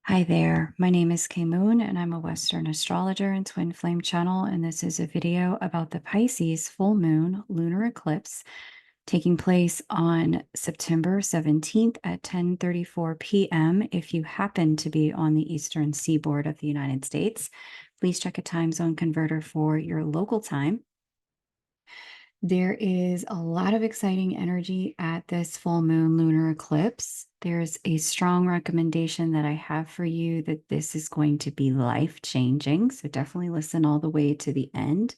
Hi there, my name is Kay Moon and I'm a Western astrologer and twin flame channel, and this is a video about the Pisces full moon lunar eclipse taking place on September 17th at 10:34 p.m. If you happen to be on the eastern seaboard of the United States, please check a time zone converter for your local time. There is a lot of exciting energy at this full moon lunar eclipse. There's a strong recommendation that I have for you that this is going to be life changing. So definitely listen all the way to the end.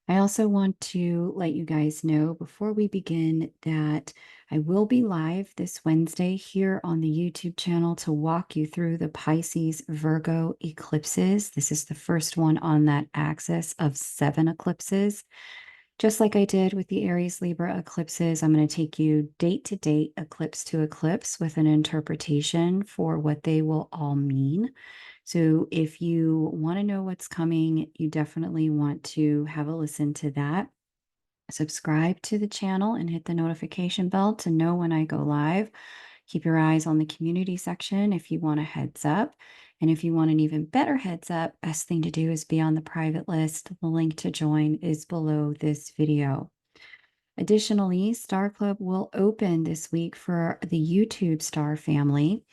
I also want to let you guys know before we begin that I will be live this Wednesday here on the YouTube channel to walk you through the Pisces Virgo eclipses. This is the first one on that axis of 7 eclipses. Just like I did with the Aries Libra eclipses, I'm going to take you date to date, eclipse to eclipse, with an interpretation for what they will all mean. So if you want to know what's coming, you definitely want to have a listen to that. Subscribe to the channel and hit the notification bell to know when I go live. Keep your eyes on the community section if you want a heads up. And if you want an even better heads up, best thing to do is be on the private list. The link to join is below this video. Additionally, Star Club will open this week for the YouTube Star family.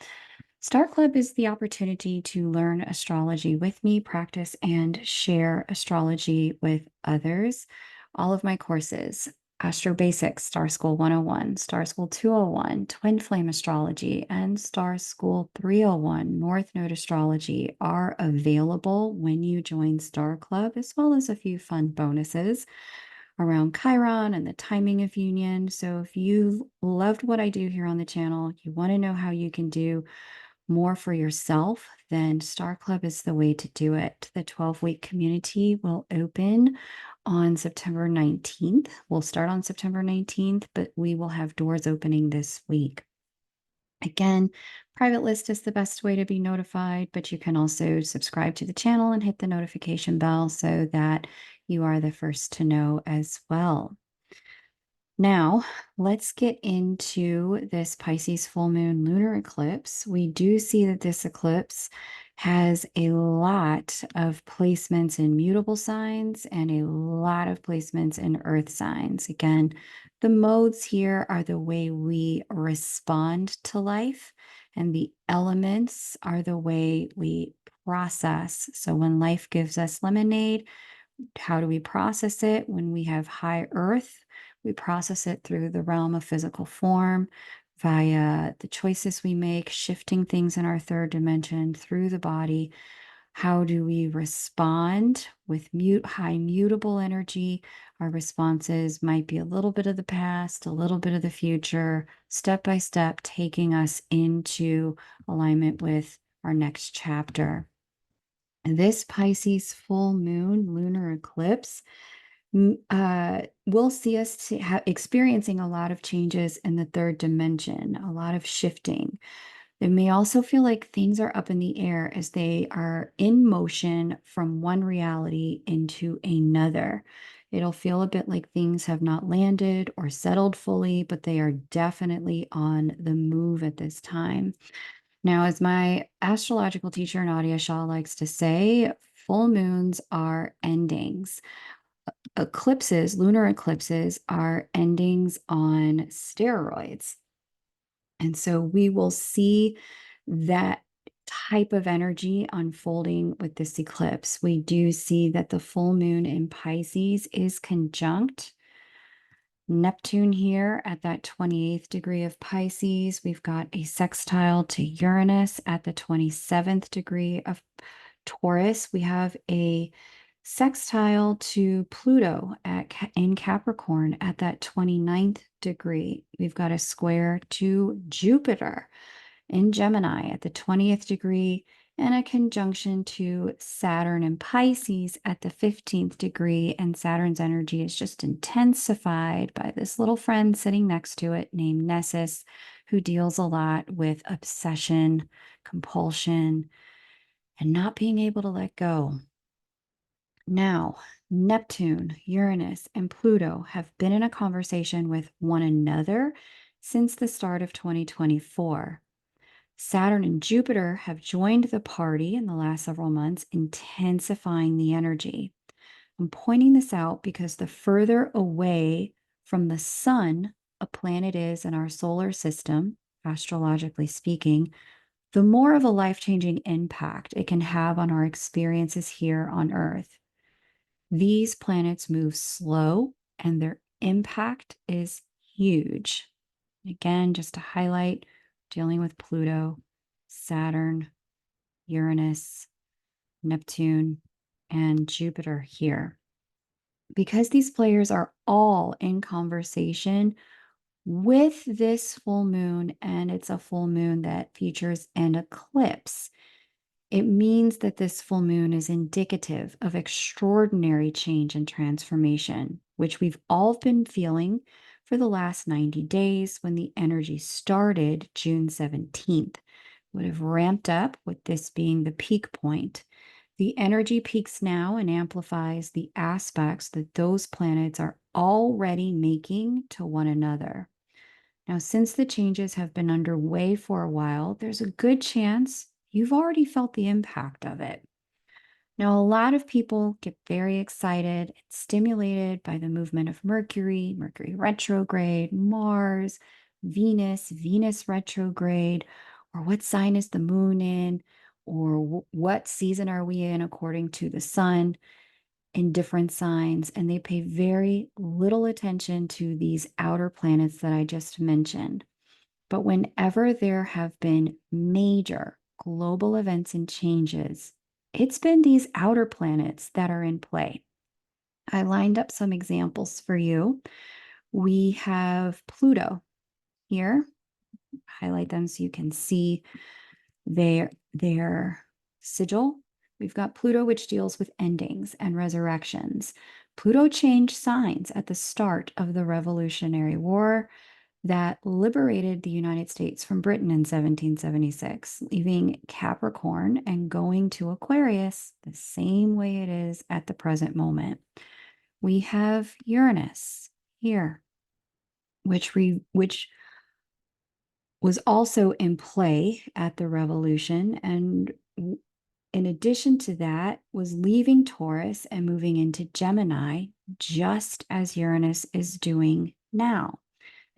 Star Club is the opportunity to learn astrology with me, practice, and share astrology with others. All of my courses, Astro Basics, Star School 101, Star School 201, Twin Flame Astrology, and Star School 301, North Node Astrology, are available when you join Star Club, as well as a few fun bonuses around Chiron and the timing of union. So if you loved what I do here on the channel, you want to know how you can do more for yourself, then Star Club is the way to do it. The 12-week community will open on September 19th. We'll start on September 19th, but we will have doors opening this week. Again, private list is the best way to be notified, but you can also subscribe to the channel and hit the notification bell so that you are the first to know as well. Now, let's get into this Pisces full moon lunar eclipse. We do see that this eclipse has a lot of placements in mutable signs and a lot of placements in earth signs. Again, the modes here are the way we respond to life, and the elements are the way we process. So when life gives us lemonade, how do we process it? When we have high earth, we process it through the realm of physical form via the choices we make, shifting things in our third dimension through the body. How do we respond with high mutable energy? Our responses might be a little bit of the past, a little bit of the future, step by step, taking us into alignment with our next chapter. This Pisces full moon lunar eclipse will see us experiencing a lot of changes in the third dimension, a lot of shifting. It may also feel like things are up in the air as they are in motion from one reality into another. It'll feel a bit like things have not landed or settled fully, but they are definitely on the move at this time. Now, as my astrological teacher, Nadia Shaw, likes to say, full moons are endings. Eclipses, lunar eclipses, are endings on steroids. And so we will see that type of energy unfolding with this eclipse. We do see that the full moon in Pisces is conjunct Neptune here at that 28th degree of Pisces. We've got a sextile to Uranus at the 27th degree of Taurus. We have a sextile to Pluto in Capricorn at that 29th degree. We've got a square to Jupiter in Gemini at the 20th degree, and a conjunction to Saturn in Pisces at the 15th degree. And Saturn's energy is just intensified by this little friend sitting next to it named Nessus, who deals a lot with obsession, compulsion, and not being able to let go. Now, Neptune, Uranus, and Pluto have been in a conversation with one another since the start of 2024. Saturn and Jupiter have joined the party in the last several months, intensifying the energy. I'm pointing this out because the further away from the sun a planet is in our solar system, astrologically speaking, the more of a life changing impact it can have on our experiences here on Earth. These planets move slow and their impact is huge. Again, just to highlight, dealing with Pluto, Saturn, Uranus, Neptune, and Jupiter here. Because these players are all in conversation with this full moon, and it's a full moon that features an eclipse, it means that this full moon is indicative of extraordinary change and transformation, which we've all been feeling for the last 90 days when the energy started June 17th. Would have ramped up with this being the peak point. The energy peaks now and amplifies the aspects that those planets are already making to one another. Now, since the changes have been underway for a while, there's a good chance you've already felt the impact of it. Now, a lot of people get very excited and stimulated by the movement of Mercury, Mercury retrograde, Mars, Venus retrograde, or what sign is the moon in, or what season are we in according to the sun in different signs. And they pay very little attention to these outer planets that I just mentioned. But whenever there have been major global events and changes, it's been these outer planets that are in play. I lined up some examples for you. We have Pluto here. Highlight them so you can see their sigil. We've got Pluto, which deals with endings and resurrections. Pluto changed signs at the start of the Revolutionary War that liberated the United States from Britain in 1776, leaving Capricorn and going to Aquarius the same way it is at the present moment. We have Uranus here, which was also in play at the revolution, and in addition to that was leaving Taurus and moving into Gemini, just as Uranus is doing now.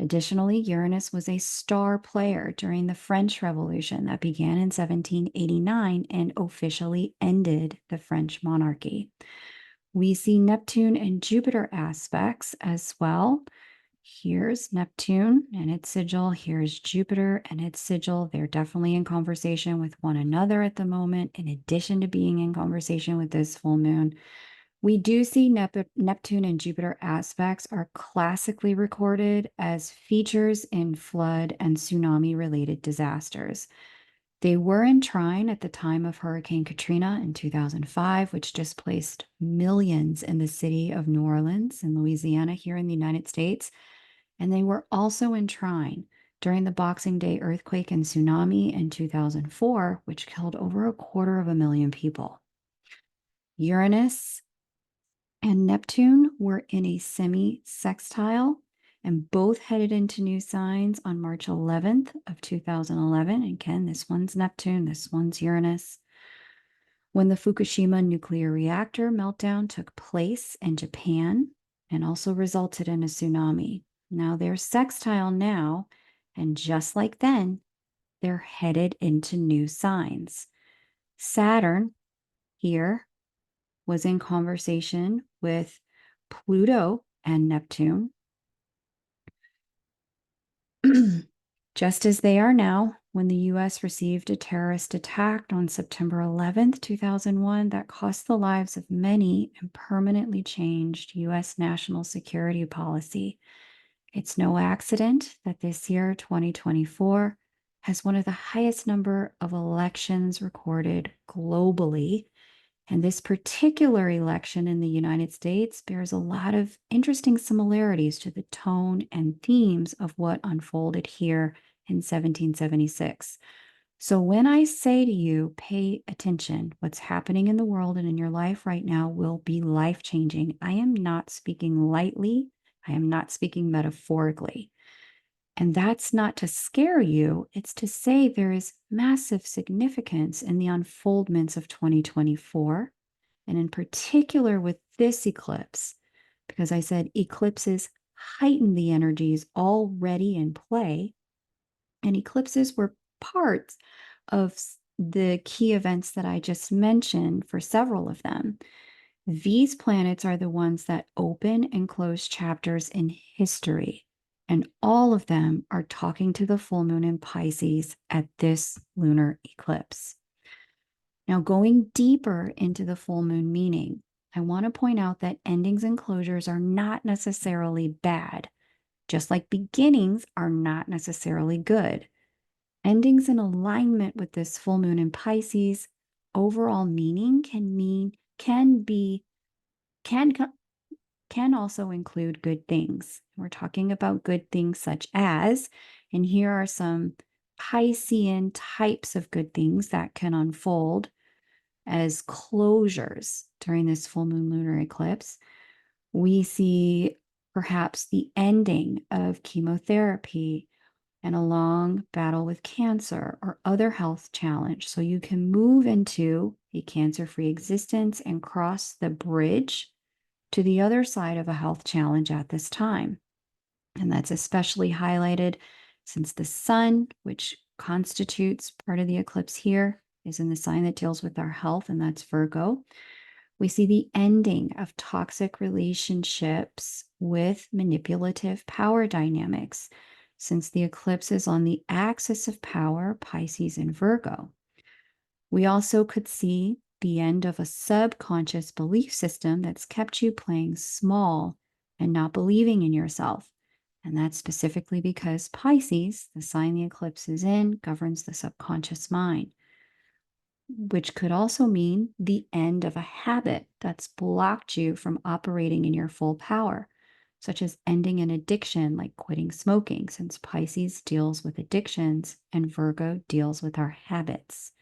Additionally, Uranus was a star player during the French Revolution that began in 1789 and officially ended the French monarchy. We see Neptune and Jupiter aspects as well. Here's Neptune and its sigil. Here's Jupiter and its sigil. They're definitely in conversation with one another at the moment, in addition to being in conversation with this full moon. We do see Neptune and Jupiter aspects are classically recorded as features in flood and tsunami-related disasters. They were in trine at the time of Hurricane Katrina in 2005, which displaced millions in the city of New Orleans in Louisiana here in the United States. And they were also in trine during the Boxing Day earthquake and tsunami in 2004, which killed over 250,000 people. Uranus and Neptune were in a semi-sextile and both headed into new signs on March 11th of 2011. Again, this one's Neptune, this one's Uranus. When the Fukushima nuclear reactor meltdown took place in Japan and also resulted in a tsunami. Now they're sextile now, and just like then, they're headed into new signs. Saturn here was in conversation with Pluto and Neptune, just as they are now when the US received a terrorist attack on September 11th, 2001, that cost the lives of many and permanently changed US national security policy. It's no accident that this year, 2024, has one of the highest number of elections recorded globally. And this particular election in the United States bears a lot of interesting similarities to the tone and themes of what unfolded here in 1776. So when I say to you, pay attention, what's happening in the world and in your life right now will be life-changing. I am not speaking lightly. I am not speaking metaphorically. And that's not to scare you, it's to say there is massive significance in the unfoldments of 2024, and in particular with this eclipse, because I said eclipses heighten the energies already in play, and eclipses were parts of the key events that I just mentioned for several of them. These planets are the ones that open and close chapters in history, and all of them are talking to the full moon in Pisces at this lunar eclipse. Now, going deeper into the full moon meaning, I want to point out that endings and closures are not necessarily bad, just like beginnings are not necessarily good. Endings in alignment with this full moon in Pisces overall meaning can also include good things. We're talking about good things such as, and here are some Piscean types of good things that can unfold as closures during this full moon lunar eclipse. We see perhaps the ending of chemotherapy and a long battle with cancer or other health challenge. So you can move into a cancer-free existence and cross the bridge to the other side of a health challenge at this time. And that's especially highlighted since the sun, which constitutes part of the eclipse here, is in the sign that deals with our health, and that's Virgo. We see the ending of toxic relationships with manipulative power dynamics, since the eclipse is on the axis of power, Pisces and Virgo. We also could see the end of a subconscious belief system that's kept you playing small and not believing in yourself. And that's specifically because Pisces, the sign the eclipse is in, governs the subconscious mind, which could also mean the end of a habit that's blocked you from operating in your full power, such as ending an addiction like quitting smoking, since Pisces deals with addictions and Virgo deals with our habits.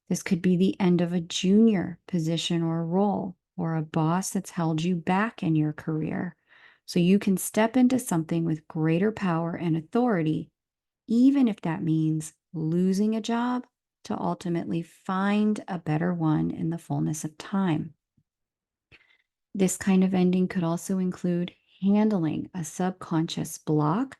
This could be the end of a junior position or role, or a boss that's held you back in your career. So you can step into something with greater power and authority, even if that means losing a job to ultimately find a better one in the fullness of time. This kind of ending could also include handling a subconscious block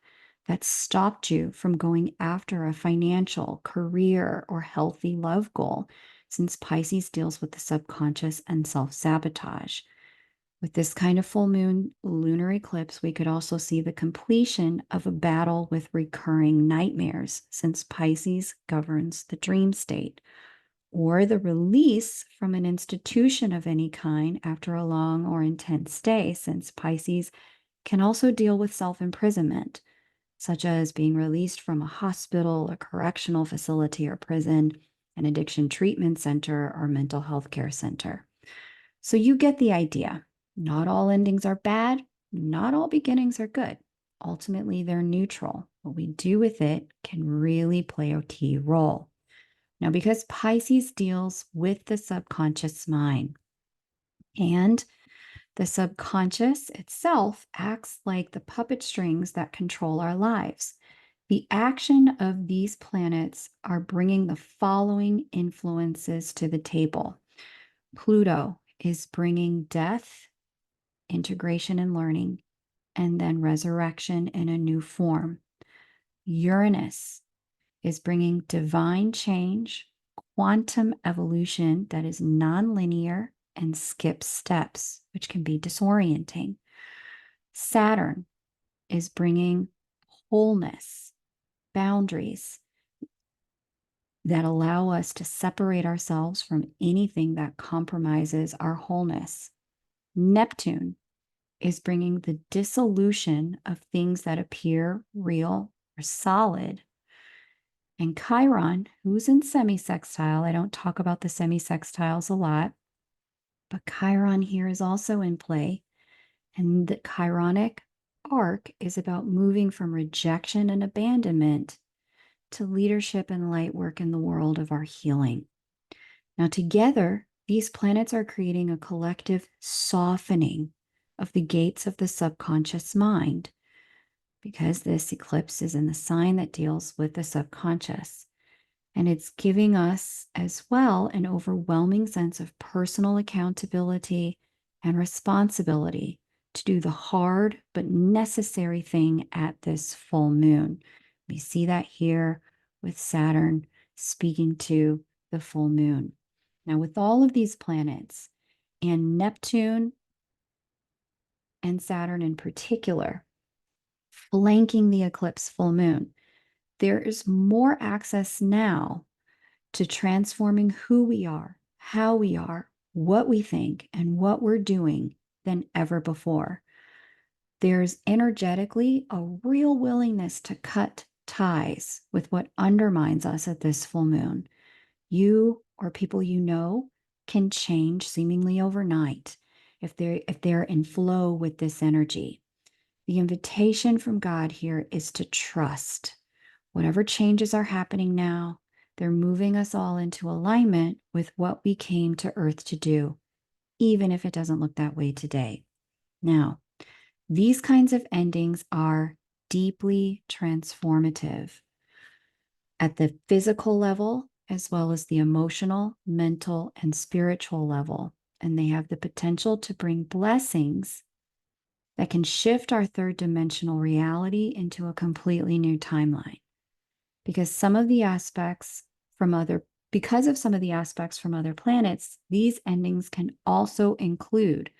that stopped you from going after a financial, career, or healthy love goal, since Pisces deals with the subconscious and self-sabotage. With this kind of full moon lunar eclipse, we could also see the completion of a battle with recurring nightmares, since Pisces governs the dream state, or the release from an institution of any kind after a long or intense stay, since Pisces can also deal with self-imprisonment, such as being released from a hospital, a correctional facility or prison, an addiction treatment center, or mental health care center. So you get the idea. Not all endings are bad. Not all beginnings are good. Ultimately, they're neutral. What we do with it can really play a key role. Now, because Pisces deals with the subconscious mind, and the subconscious itself acts like the puppet strings that control our lives. The action of these planets are bringing the following influences to the table. Pluto is bringing death, integration and learning, and then resurrection in a new form. Uranus is bringing divine change, quantum evolution that is nonlinear and skips steps, which can be disorienting. Saturn is bringing wholeness, boundaries that allow us to separate ourselves from anything that compromises our wholeness. Neptune is bringing the dissolution of things that appear real or solid. And Chiron, who's in semi-sextile, I don't talk about the semi-sextiles a lot, but Chiron here is also in play. And the Chironic arc is about moving from rejection and abandonment to leadership and light work in the world of our healing. Now, together, these planets are creating a collective softening of the gates of the subconscious mind. because this eclipse is in the sign that deals with the subconscious. And it's giving us as well an overwhelming sense of personal accountability and responsibility to do the hard but necessary thing at this full moon. We see that here with Saturn speaking to the full moon. Now, with all of these planets and Neptune and Saturn in particular flanking the eclipse full moon, there is more access now to transforming who we are, how we are, what we think, and what we're doing than ever before. There's energetically a real willingness to cut ties with what undermines us at this full moon. You or people you know can change seemingly overnight if they're in flow with this energy. The invitation from God here is to trust. Whatever changes are happening now, they're moving us all into alignment with what we came to Earth to do, even if it doesn't look that way today. Now, these kinds of endings are deeply transformative at the physical level, as well as the emotional, mental, and spiritual level. And they have the potential to bring blessings that can shift our third dimensional reality into a completely new timeline. Because some of the aspects from other because of some of the aspects from other planets, these endings can also include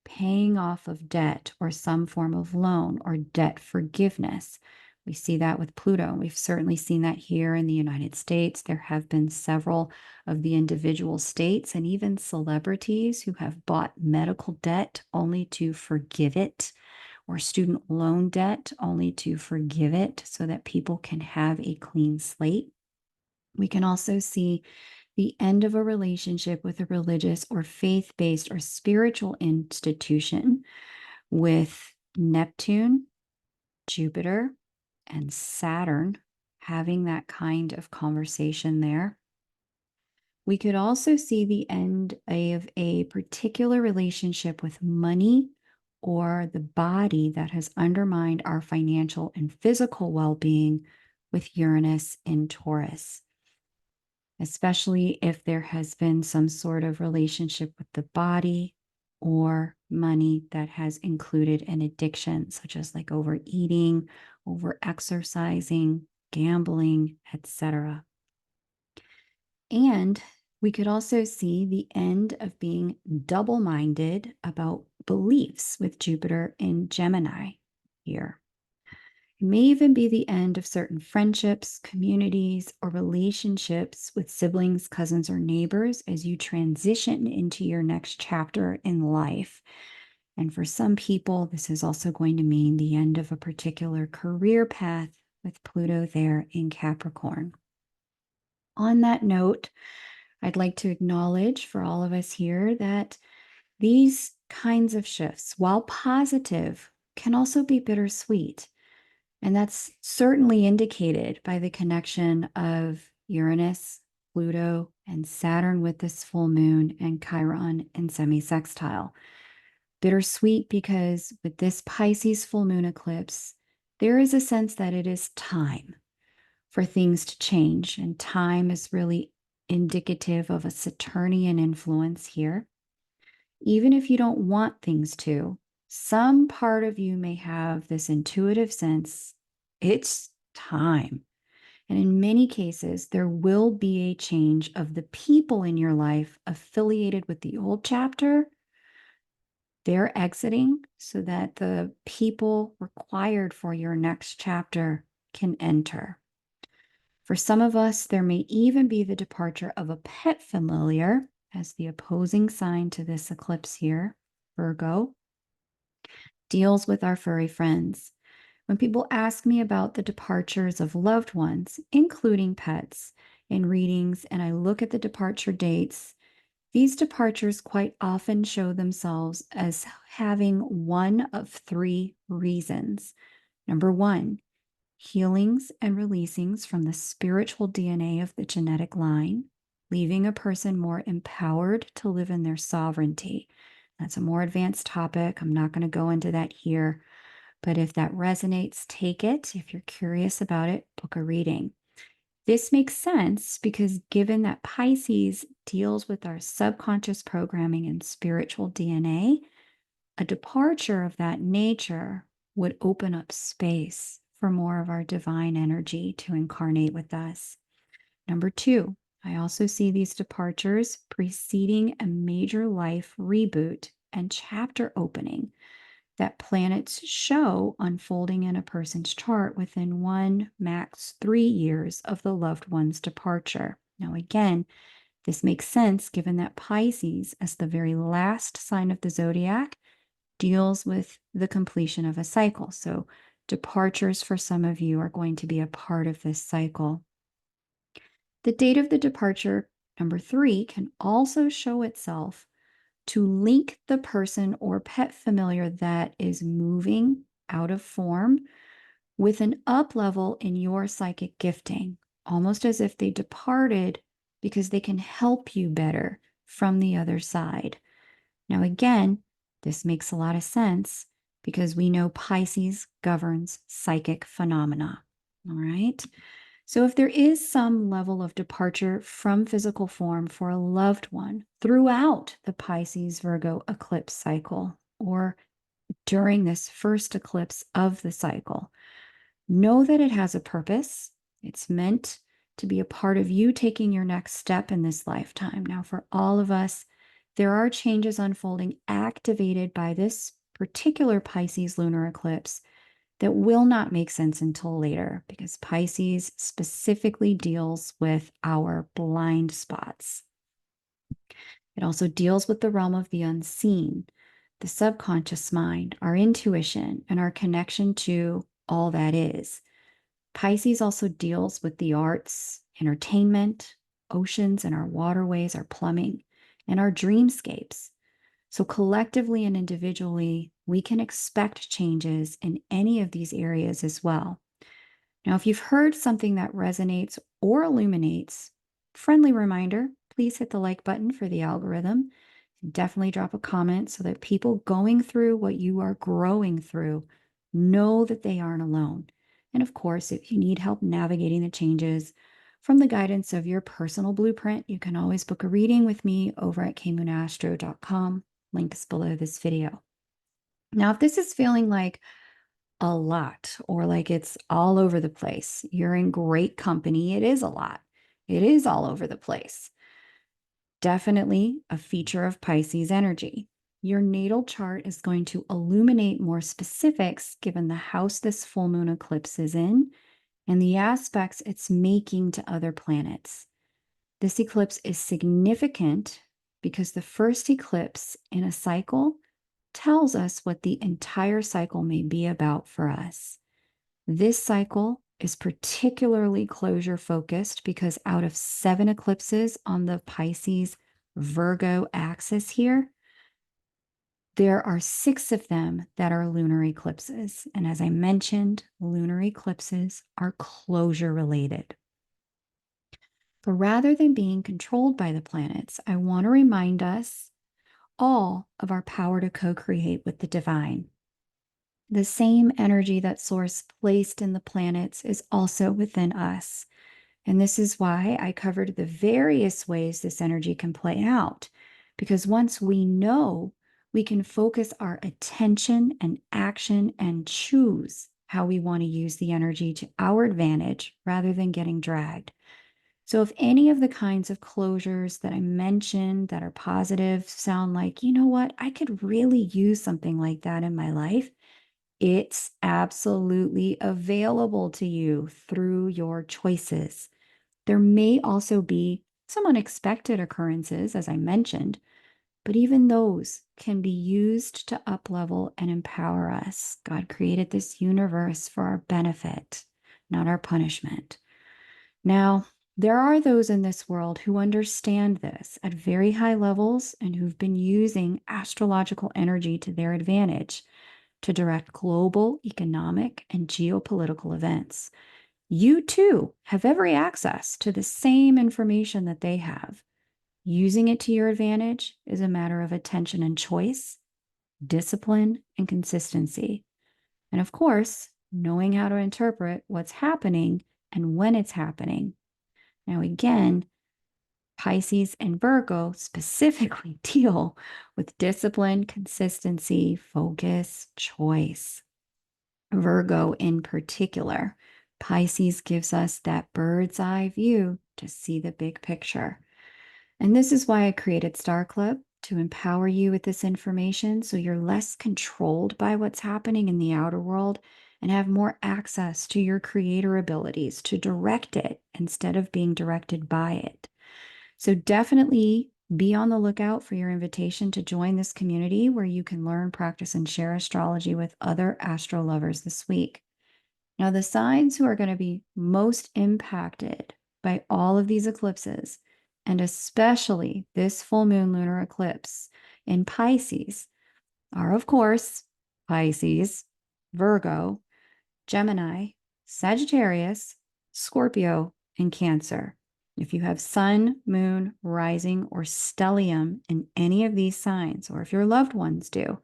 paying off of debt or some form of loan or debt forgiveness. We see that with Pluto. We've certainly seen that here in the United States. There have been several of the individual states and even celebrities who have bought medical debt only to forgive it, or student loan debt only to forgive it so that people can have a clean slate. We can also see the end of a relationship with a religious or faith-based or spiritual institution with Neptune, Jupiter, and Saturn having that kind of conversation there. We could also see the end of a particular relationship with money or the body that has undermined our financial and physical well-being with Uranus in Taurus, especially if there has been some sort of relationship with the body or money that has included an addiction, such as like overeating, over exercising, gambling, etc. And we could also see the end of being double-minded about beliefs with Jupiter in Gemini here. It may even be the end of certain friendships, communities, or relationships with siblings, cousins, or neighbors as you transition into your next chapter in life. And for some people, this is also going to mean the end of a particular career path with Pluto there in Capricorn. On that note, I'd like to acknowledge for all of us here that these kinds of shifts, while positive, can also be bittersweet. And that's certainly indicated by the connection of Uranus, Pluto, and Saturn with this full moon and Chiron in semi-sextile. Bittersweet because with this Pisces full moon eclipse, there is a sense that it is time for things to change, and time is really indicative of a Saturnian influence here. Even if you don't want things to, some part of you may have this intuitive sense it's time. And in many cases, there will be a change of the people in your life affiliated with the old chapter. They're exiting so that the people required for your next chapter can enter. For some of us, there may even be the departure of a pet familiar as the opposing sign to this eclipse here, Virgo, deals with our furry friends. When people ask me about the departures of loved ones, including pets, in readings, and I look at the departure dates, these departures quite often show themselves as having one of three reasons. Number one, healings and releasings from the spiritual DNA of the genetic line, leaving a person more empowered to live in their sovereignty. That's a more advanced topic. I'm not going to go into that here. But if that resonates, take it. If you're curious about it, book a reading. This makes sense because given that Pisces deals with our subconscious programming and spiritual DNA, a departure of that nature would open up space for more of our divine energy to incarnate with us. Number two, I also see these departures preceding a major life reboot and chapter opening that planets show unfolding in a person's chart within 1, max 3 years of the loved one's departure. Now, again, this makes sense given that Pisces, as the very last sign of the zodiac, deals with the completion of a cycle. So, departures for some of you are going to be a part of this cycle. The date of the departure, number 3, can also show itself to link the person or pet familiar that is moving out of form with an up level in your psychic gifting, almost as if they departed because they can help you better from the other side. Now, again, this makes a lot of sense because we know Pisces governs psychic phenomena. All right. So, if there is some level of departure from physical form for a loved one throughout the Pisces Virgo eclipse cycle or during this first eclipse of the cycle, know that it has a purpose. It's meant to be a part of you taking your next step in this lifetime. Now, for all of us, there are changes unfolding activated by this particular Pisces lunar eclipse that will not make sense until later because Pisces specifically deals with our blind spots. It also deals with the realm of the unseen, the subconscious mind, our intuition, and our connection to all that is. Pisces also deals with the arts, entertainment, oceans and our waterways, our plumbing, and our dreamscapes. So, collectively and individually, we can expect changes in any of these areas as well. Now, if you've heard something that resonates or illuminates, friendly reminder, please hit the like button for the algorithm. Definitely drop a comment so that people going through what you are growing through know that they aren't alone. And of course, if you need help navigating the changes from the guidance of your personal blueprint, you can always book a reading with me over at kmoonastro.com. Link is below this video. Now, if this is feeling like a lot or like it's all over the place, you're in great company. It is a lot. It is all over the place. Definitely a feature of Pisces energy. Your natal chart is going to illuminate more specifics given the house this full moon eclipse is in and the aspects it's making to other planets. This eclipse is significant because the first eclipse in a cycle tells us what the entire cycle may be about for us. This cycle is particularly closure focused because out of 7 eclipses on the Pisces Virgo axis here, there are 6 of them that are lunar eclipses. And as I mentioned, lunar eclipses are closure related. But rather than being controlled by the planets, I want to remind us all of our power to co-create with the divine. The same energy that Source placed in the planets is also within us. And this is why I covered the various ways this energy can play out. Because once we know, we can focus our attention and action and choose how we want to use the energy to our advantage rather than getting dragged. So if any of the kinds of closures that I mentioned that are positive sound like, you know what, I could really use something like that in my life, it's absolutely available to you through your choices. There may also be some unexpected occurrences, as I mentioned, but even those can be used to uplevel and empower us. God created this universe for our benefit, not our punishment. Now, there are those in this world who understand this at very high levels and who've been using astrological energy to their advantage to direct global, economic, and geopolitical events. You too have every access to the same information that they have. Using it to your advantage is a matter of attention and choice, discipline, and consistency. And of course, knowing how to interpret what's happening and when it's happening. Now, again, Pisces and Virgo specifically deal with discipline, consistency, focus, choice. Virgo in particular. Pisces gives us that bird's eye view to see the big picture. And this is why I created Star Club to empower you with this information so you're less controlled by what's happening in the outer world and have more access to your creator abilities to direct it instead of being directed by it. So definitely be on the lookout for your invitation to join this community where you can learn, practice, and share astrology with other astro lovers this week. Now, the signs who are going to be most impacted by all of these eclipses, and especially this full moon lunar eclipse in Pisces, are, of course, Pisces, Virgo, Gemini, Sagittarius, Scorpio, and Cancer. If you have sun, moon, rising, or stellium in any of these signs, or if your loved ones do,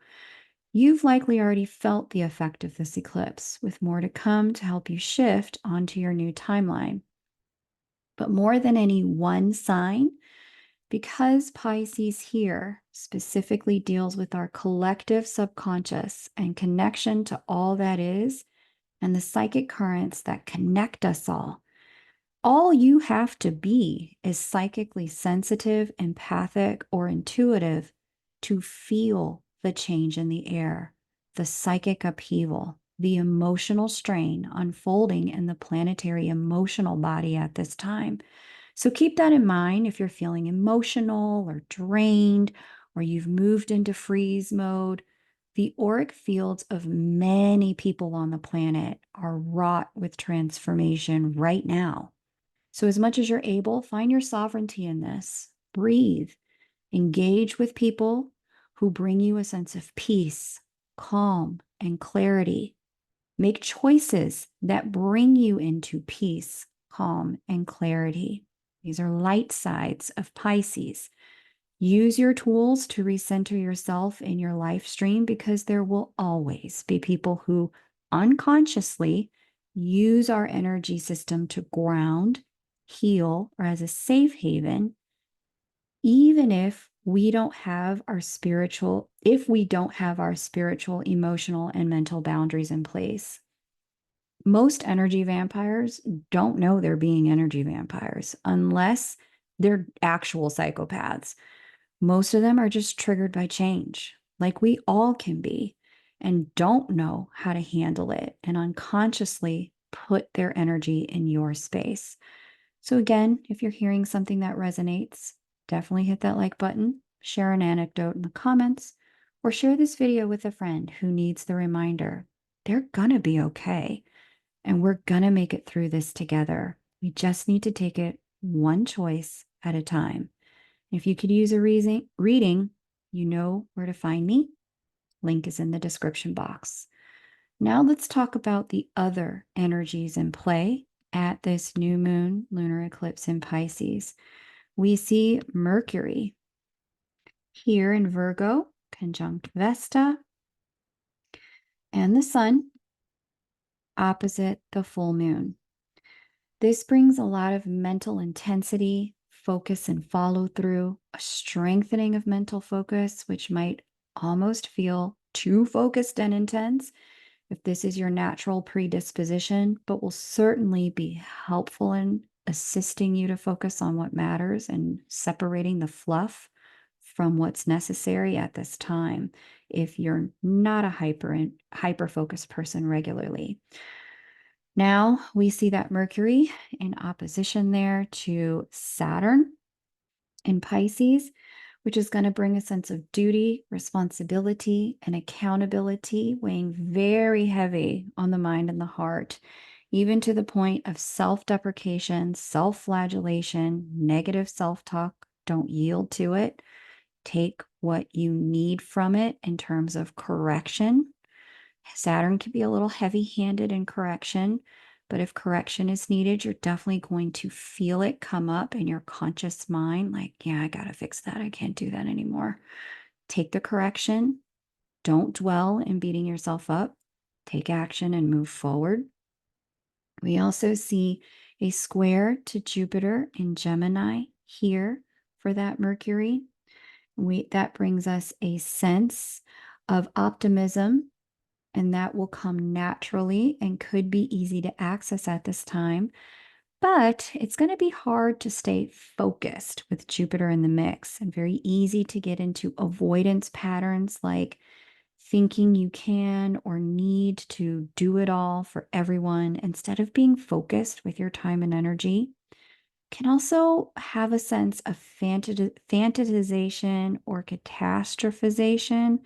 you've likely already felt the effect of this eclipse, with more to come to help you shift onto your new timeline. But more than any one sign, because Pisces here specifically deals with our collective subconscious and connection to all that is, and the psychic currents that connect us all you have to be is psychically sensitive, empathic, or intuitive to feel the change in the air, the psychic upheaval, the emotional strain unfolding in the planetary emotional body at this time. So keep that in mind if you're feeling emotional or drained, or you've moved into freeze mode. The auric fields of many people on the planet are wrought with transformation right now. So, as much as you're able, find your sovereignty in this. Breathe. Engage with people who bring you a sense of peace, calm, and clarity. Make choices that bring you into peace, calm, and clarity. These are light sides of Pisces. Use your tools to recenter yourself in your life stream because there will always be people who unconsciously use our energy system to ground, heal, or as a safe haven, even if we don't have our spiritual, emotional, and mental boundaries in place. Most energy vampires don't know they're being energy vampires unless they're actual psychopaths. Most of them are just triggered by change, like we all can be, and don't know how to handle it and unconsciously put their energy in your space. So, again, if you're hearing something that resonates, definitely hit that like button, share an anecdote in the comments, or share this video with a friend who needs the reminder. They're gonna be okay, and we're gonna make it through this together. We just need to take it one choice at a time. If you could use a reading, you know where to find me. Link is in the description box. Now let's talk about the other energies in play at this new moon lunar eclipse in Pisces. We see Mercury here in Virgo, conjunct Vesta, and the sun opposite the full moon. This brings a lot of mental intensity, focus, and follow through, a strengthening of mental focus, which might almost feel too focused and intense if this is your natural predisposition, but will certainly be helpful in assisting you to focus on what matters and separating the fluff from what's necessary at this time if you're not a hyper focused person regularly. Now we see that Mercury in opposition there to Saturn in Pisces, which is going to bring a sense of duty, responsibility, and accountability, weighing very heavy on the mind and the heart, even to the point of self-deprecation, self-flagellation, negative self-talk. Don't yield to it. Take what you need from it in terms of correction. Saturn can be a little heavy-handed in correction, but if correction is needed, you're definitely going to feel it come up in your conscious mind, like, yeah, I got to fix that. I can't do that anymore. Take the correction. Don't dwell in beating yourself up. take action and move forward. We also see a square to Jupiter in Gemini here for that Mercury. That brings us a sense of optimism, and that will come naturally and could be easy to access at this time. But it's going to be hard to stay focused with Jupiter in the mix, and very easy to get into avoidance patterns like thinking you can or need to do it all for everyone instead of being focused with your time and energy. Can also have a sense of fantasization or catastrophization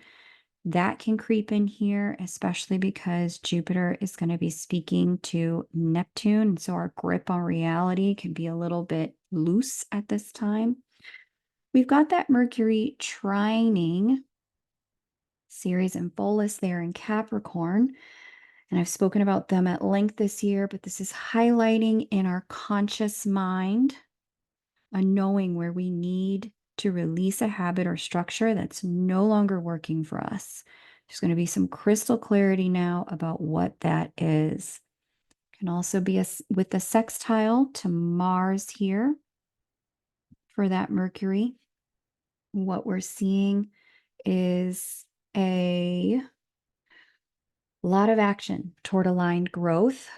that can creep in here, especially because Jupiter is going to be speaking to Neptune. So our grip on reality can be a little bit loose at this time. We've got that Mercury trining Ceres and Bolus there in Capricorn. And I've spoken about them at length this year, but this is highlighting in our conscious mind a knowing where we need to release a habit or structure that's no longer working for us. There's going to be some crystal clarity now about what that is. Can also be with the sextile to Mars here for that Mercury. What we're seeing is a lot of action toward aligned growth.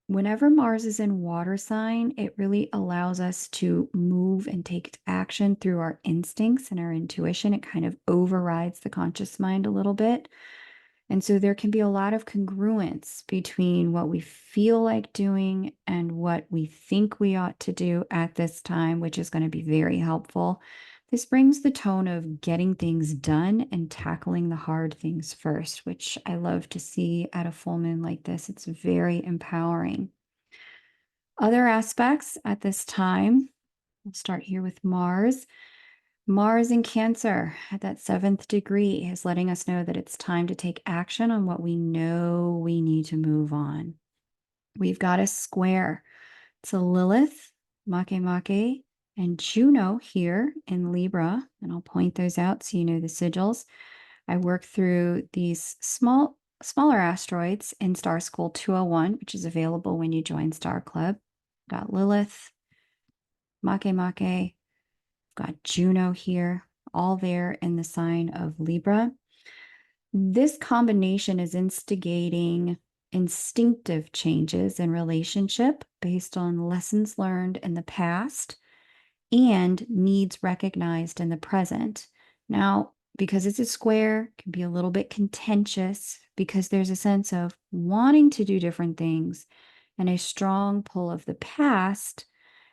Whenever Mars is in water sign, it really allows us to move and take action through our instincts and our intuition. It kind of overrides the conscious mind a little bit. And so there can be a lot of congruence between what we feel like doing and what we think we ought to do at this time, which is going to be very helpful. This brings the tone of getting things done and tackling the hard things first, which I love to see at a full moon like this. It's very empowering. Other aspects at this time, we'll start here with Mars. Mars in Cancer at that 7th degree is letting us know that it's time to take action on what we know we need to move on. We've got a square to Lilith, Makemake, and Juno here in Libra, and I'll point those out so you know the sigils. I work through these smaller asteroids in Star School 201, which is available when you join Star Club. Got Lilith, Makemake, got Juno here, all there in the sign of Libra. This combination is instigating instinctive changes in relationship based on lessons learned in the past and needs recognized in the present. Now, because it's a square, it can be a little bit contentious because there's a sense of wanting to do different things and a strong pull of the past,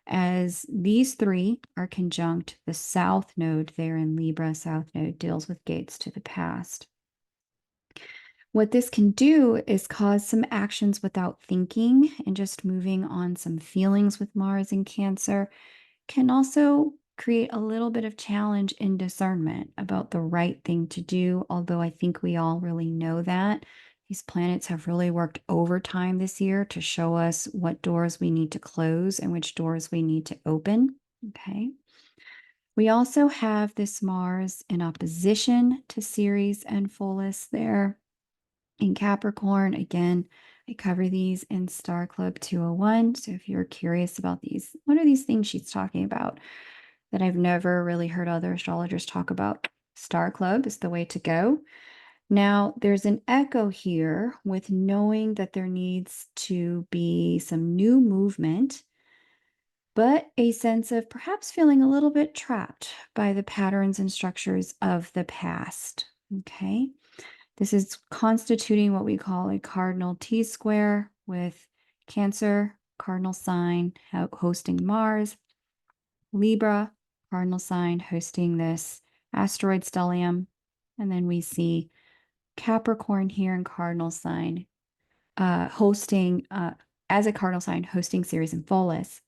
as these three are conjunct the South Node there in Libra. South Node deals with gates to the past. What this can do is cause some actions without thinking and just moving on some feelings with Mars in Cancer. Can also create a little bit of challenge in discernment about the right thing to do, although I think we all really know that. These planets have really worked overtime this year to show us what doors we need to close and which doors we need to open. Okay. We also have this Mars in opposition to Ceres and Pholus there in Capricorn. Again, I cover these in Star Club 201. So if you're curious about these, what are these things she's talking about that I've never really heard other astrologers talk about? Star Club is the way to go. Now, there's an echo here with knowing that there needs to be some new movement, but a sense of perhaps feeling a little bit trapped by the patterns and structures of the past. Okay. This is constituting what we call a cardinal T-square with Cancer, cardinal sign hosting Mars, Libra, cardinal sign hosting this asteroid stellium, and then we see Capricorn here in cardinal sign hosting, as a cardinal sign, hosting Ceres and Pholus.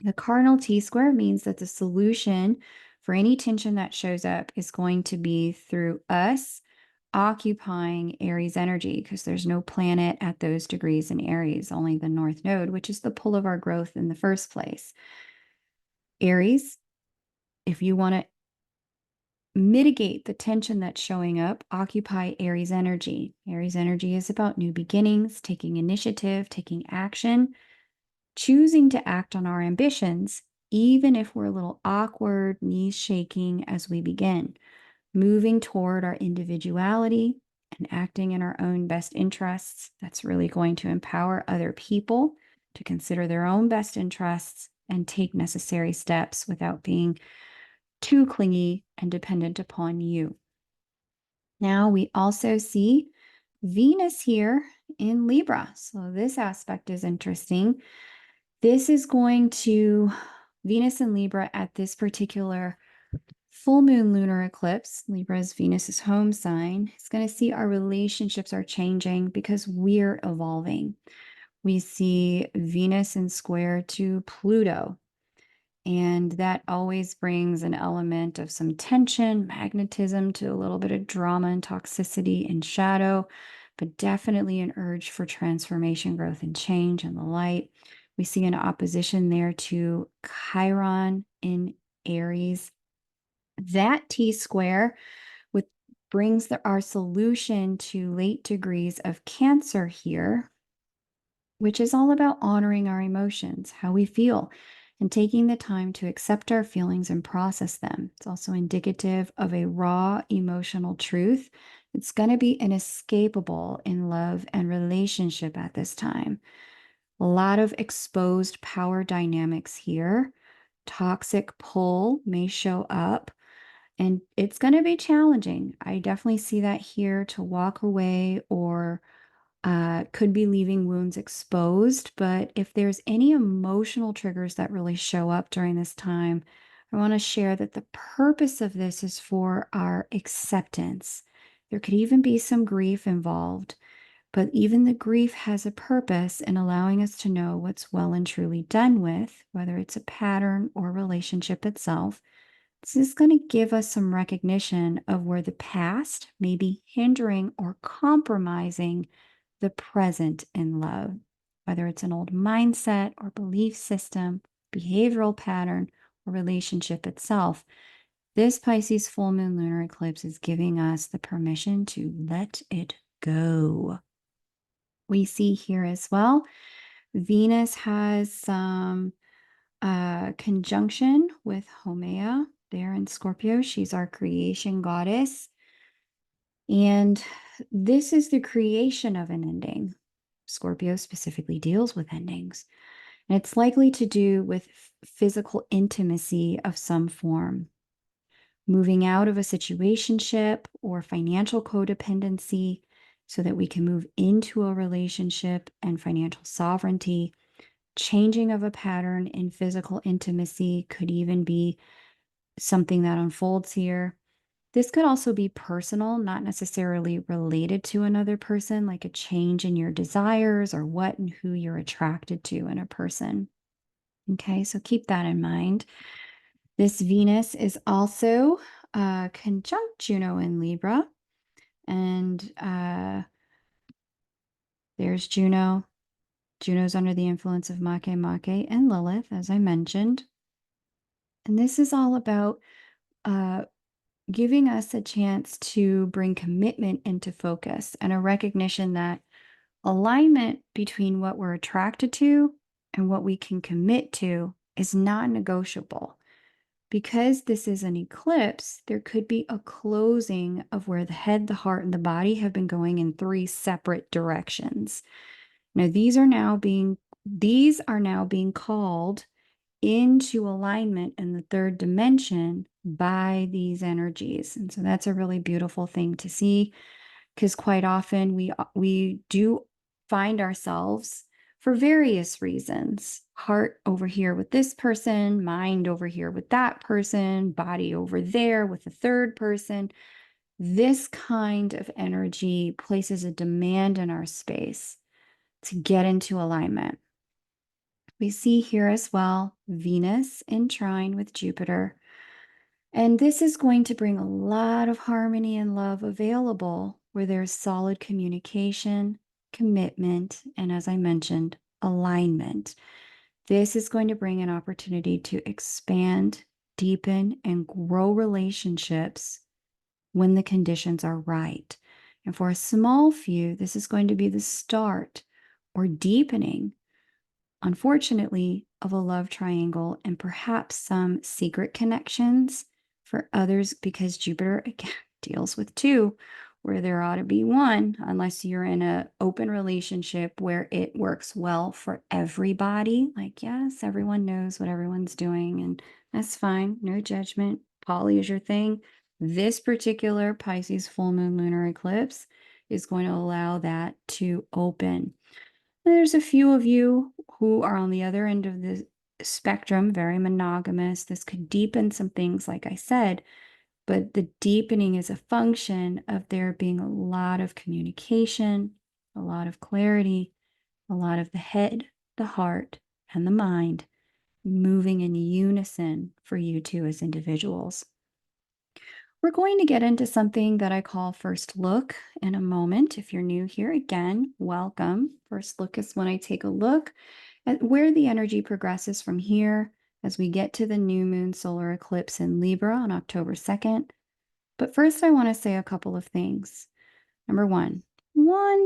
The cardinal T-square means that the solution for any tension that shows up is going to be through us occupying Aries energy, because there's no planet at those degrees in Aries, only the North Node, which is the pull of our growth in the first place. Aries, if you want to mitigate the tension that's showing up, occupy Aries energy. Aries energy is about new beginnings, taking initiative, taking action, choosing to act on our ambitions, even if we're a little awkward, knees shaking as we begin, moving toward our individuality and acting in our own best interests. That's really going to empower other people to consider their own best interests and take necessary steps without being too clingy and dependent upon you. Now we also see Venus here in Libra. So this aspect is interesting. This is going to Venus in Libra at this particular full moon lunar eclipse. Libra is Venus's home sign. It's going to see our relationships are changing because we're evolving. We see Venus in square to Pluto. And that always brings an element of some tension, magnetism to a little bit of drama and toxicity and shadow, but definitely an urge for transformation, growth, and change and the light. We see an opposition there to Chiron in Aries. That T square with brings our solution to late degrees of Cancer here, which is all about honoring our emotions, how we feel, and taking the time to accept our feelings and process them. It's also indicative of a raw emotional truth. It's going to be inescapable in love and relationship at this time. A lot of exposed power dynamics here. Toxic pull may show up, and it's going to be challenging. I definitely see that here to walk away or could be leaving wounds exposed. But if there's any emotional triggers that really show up during this time, I want to share that the purpose of this is for our acceptance. There could even be some grief involved, but even the grief has a purpose in allowing us to know what's well and truly done with, whether it's a pattern or relationship itself. This is going to give us some recognition of where the past may be hindering or compromising the present in love, whether it's an old mindset or belief system, behavioral pattern, or relationship itself. This Pisces full moon lunar eclipse is giving us the permission to let it go. We see here as well, Venus has some conjunction with Haumea there in Scorpio. She's our creation goddess. And this is the creation of an ending. Scorpio specifically deals with endings. And it's likely to do with physical intimacy of some form. Moving out of a situationship or financial codependency so that we can move into a relationship and financial sovereignty. Changing of a pattern in physical intimacy could even be something that unfolds here. This could also be personal, not necessarily related to another person, like a change in your desires or what and who you're attracted to in a person. Okay, so keep that in mind. This Venus is also conjunct Juno in Libra. And there's Juno. Juno's under the influence of Make and Lilith, as I mentioned. And this is all about giving us a chance to bring commitment into focus and a recognition that alignment between what we're attracted to and what we can commit to is not negotiable. Because this is an eclipse, there could be a closing of where the head, the heart, and the body have been going in three separate directions. Now, these are now being called into alignment in the third dimension by these energies. And so that's a really beautiful thing to see, because quite often we do find ourselves for various reasons. Heart over here with this person, mind over here with that person, body over there with a third person. This kind of energy places a demand in our space to get into alignment. We see here as well Venus in trine with Jupiter. And this is going to bring a lot of harmony and love available where there's solid communication, commitment, and as I mentioned, alignment. This is going to bring an opportunity to expand, deepen, and grow relationships when the conditions are right. And for a small few, this is going to be the start or deepening, unfortunately, of a love triangle and perhaps some secret connections. For others, because Jupiter again deals with two, where there ought to be one, unless you're in an open relationship where it works well for everybody. Like, yes, everyone knows what everyone's doing, and that's fine. No judgment. Poly is your thing. This particular Pisces full moon lunar eclipse is going to allow that to open. There's a few of you who are on the other end of the spectrum, very monogamous. This could deepen some things, like I said, but the deepening is a function of there being a lot of communication, a lot of clarity, a lot of the head, the heart, and the mind moving in unison for you two as individuals. We're going to get into something that I call first look in a moment. If you're new here, again, welcome. First look is when I take a look at where the energy progresses from here as we get to the new moon solar eclipse in Libra on October 2nd. But first, I want to say a couple of things. Number one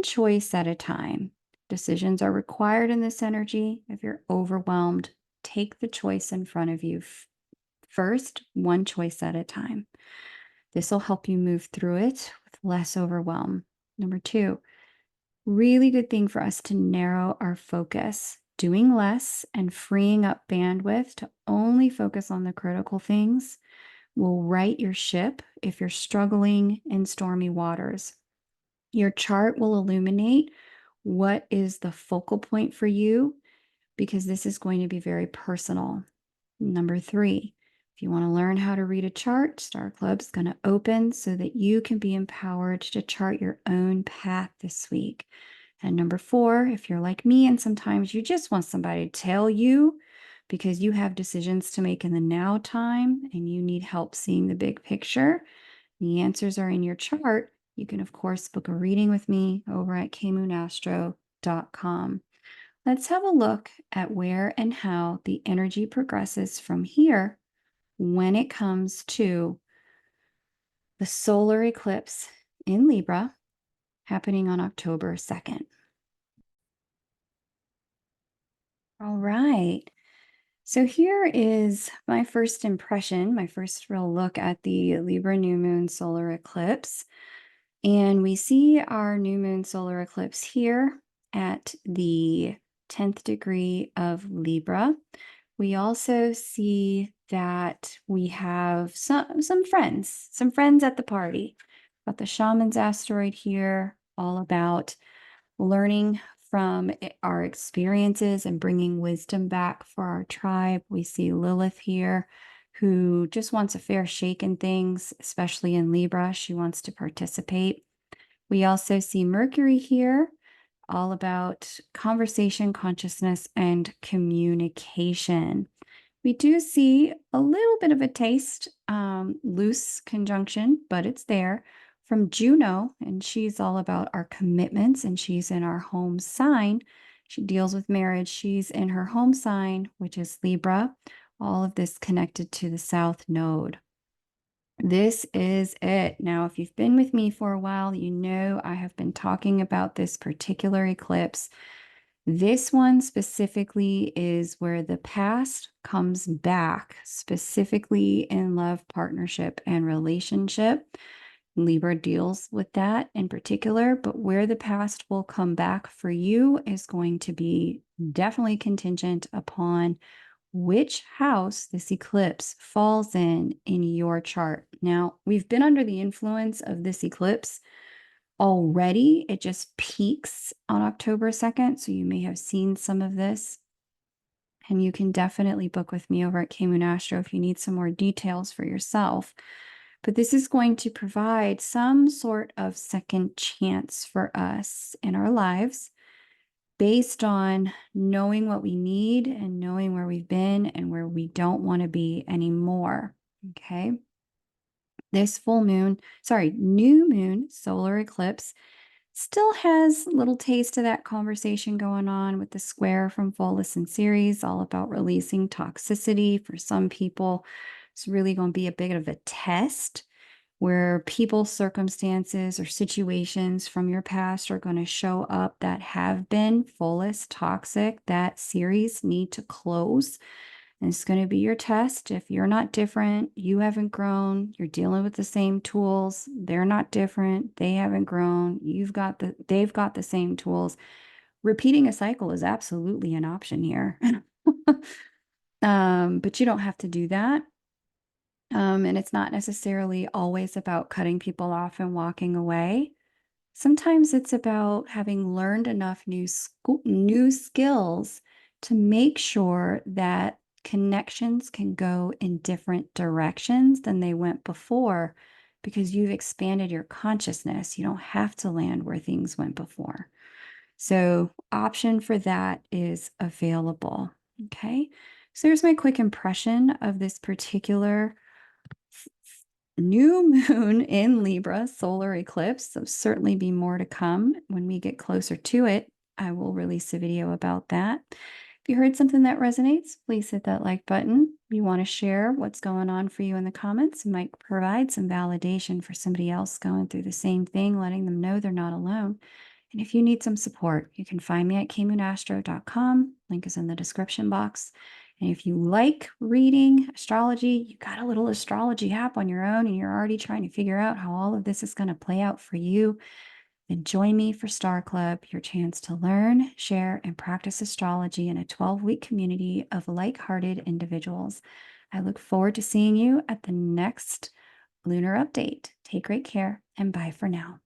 choice at a time. Decisions are required in this energy. If you're overwhelmed, take the choice in front of you first, one choice at a time. This will help you move through it with less overwhelm. Number two, really good thing for us to narrow our focus, doing less and freeing up bandwidth to only focus on the critical things will right your ship if you're struggling in stormy waters. Your chart will illuminate what is the focal point for you because this is going to be very personal. Number three, if you want to learn how to read a chart, Star Club's going to open so that you can be empowered to chart your own path this week. And number four, if you're like me and sometimes you just want somebody to tell you because you have decisions to make in the now time and you need help seeing the big picture, the answers are in your chart. You can, of course, book a reading with me over at kmoonastro.com. Let's have a look at where and how the energy progresses from here when it comes to the solar eclipse in Libra happening on October 2nd. All right. So here is my first impression, my first real look at the Libra new moon solar eclipse. And we see our new moon solar eclipse here at the 10th degree of Libra. We also see that we have some friends at the party. Got the shaman's asteroid here, all about learning from our experiences and bringing wisdom back for our tribe. We see Lilith here, who just wants a fair shake in things, especially in Libra. She wants to participate. We also see Mercury here, all about conversation, consciousness, and communication. We do see a little bit of a taste, loose conjunction, but it's there, from Juno, and she's all about our commitments, and she's in our home sign. She deals with marriage. She's in her home sign, which is Libra. All of this connected to the South Node. This is it. Now, if you've been with me for a while, you know I have been talking about this particular eclipse. This one specifically is where the past comes back, specifically in love, partnership, and relationship. Libra deals with that in particular, but where the past will come back for you is going to be definitely contingent upon which house this eclipse falls in your chart. Now, we've been under the influence of this eclipse already. It just peaks on October 2nd, so you may have seen some of this. And you can definitely book with me over at Kmoon Astro if you need some more details for yourself. But this is going to provide some sort of second chance for us in our lives based on knowing what we need and knowing where we've been and where we don't want to be anymore. Okay. This new moon solar eclipse still has a little taste of that conversation going on with the square from Volus and Ceres, all about releasing toxicity. For some people, it's really going to be a bit of a test. where people, circumstances, or situations from your past are going to show up that have been fullest toxic. That series need to close. And it's going to be your test. If you're not different, you haven't grown, you're dealing with the same tools, they're not different, they haven't grown, they've got the same tools. Repeating a cycle is absolutely an option here. But you don't have to do that. And it's not necessarily always about cutting people off and walking away. Sometimes it's about having learned enough new skills to make sure that connections can go in different directions than they went before because you've expanded your consciousness. You don't have to land where things went before. So, option for that is available. Okay. So, here's my quick impression of this particular new moon in Libra solar eclipse. So certainly be more to come when we get closer to it. I will release a video about that. If you heard something that resonates, please hit that like button. If you want to share what's going on for you in the comments, it might provide some validation for somebody else going through the same thing, letting them know they're not alone. And if you need some support, you can find me at kmoonastro.com. Link is in the description box. And if you like reading astrology, you got a little astrology app on your own and you're already trying to figure out how all of this is going to play out for you, then join me for Star Club, your chance to learn, share, and practice astrology in a 12-week community of like-hearted individuals. I look forward to seeing you at the next lunar update. Take great care and bye for now.